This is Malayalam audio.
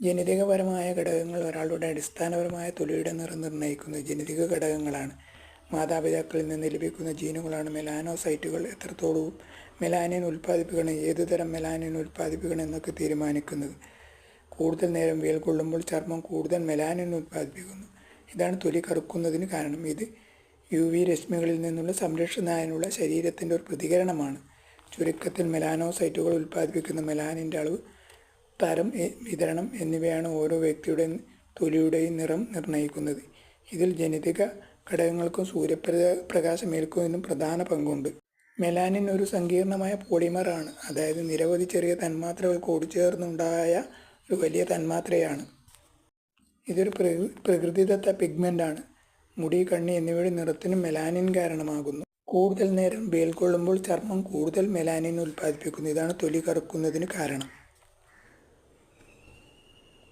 ജനിതകപരമായ ഘടകങ്ങൾ ഒരാളുടെ അടിസ്ഥാനപരമായ തൊലിയുടെ നിറം നിർണ്ണയിക്കുന്നത് ജനിതക ഘടകങ്ങളാണ്. മാതാപിതാക്കളിൽ നിന്ന് ലഭിക്കുന്ന ജീനുകളാണ് മെലാനോസൈറ്റുകൾ എത്രത്തോളവും മെലാനിൻ ഉൽപ്പാദിപ്പിക്കണം, ഏതുതരം മെലാനിൻ ഉൽപ്പാദിപ്പിക്കണം എന്നൊക്കെ തീരുമാനിക്കുന്നത്. കൂടുതൽ നേരം വെയിൽ കൊള്ളുമ്പോൾ ചർമ്മം കൂടുതൽ മെലാനിൻ ഉൽപ്പാദിപ്പിക്കുന്നു. ഇതാണ് തൊലി കറുക്കുന്നതിന് കാരണം. ഇത് UV രശ്മികളിൽ നിന്നുള്ള സംരക്ഷണത്തിനായുള്ള ശരീരത്തിൻ്റെ ഒരു പ്രതികരണമാണ്. ചുരുക്കത്തിൽ മെലാനോസൈറ്റുകൾ ഉൽപ്പാദിപ്പിക്കുന്ന മെലാനിൻ്റെ അളവ്, തരം, വിതരണം എന്നിവയാണ് ഓരോ വ്യക്തിയുടെ തൊലിയുടെയും നിറം നിർണ്ണയിക്കുന്നത്. ഇതിൽ ജനിതക ഘടകങ്ങൾക്കും സൂര്യപ്രകാശം ഏൽക്കുന്നതിനും പ്രധാന പങ്കുണ്ട്. മെലാനിൻ ഒരു സങ്കീർണമായ പോളിമർ ആണ്, അതായത് നിരവധി ചെറിയ തന്മാത്രകൾ കൂടിച്ചേർന്നുണ്ടായ ഒരു വലിയ തന്മാത്രയാണ്. ഇതൊരു പ്രകൃതിദത്ത പിഗ്മെൻ്റാണ്. മുടി, കണ്ണ് എന്നിവയുടെ നിറത്തിനും മെലാനിൻ കാരണമാകുന്നു. കൂടുതൽ നേരം വെയിൽ കൊള്ളുമ്പോൾ ചർമ്മം കൂടുതൽ മെലാനിൻ ഉൽപ്പാദിപ്പിക്കുന്നു. ഇതാണ് തൊലി കറുക്കുന്നതിന് കാരണം.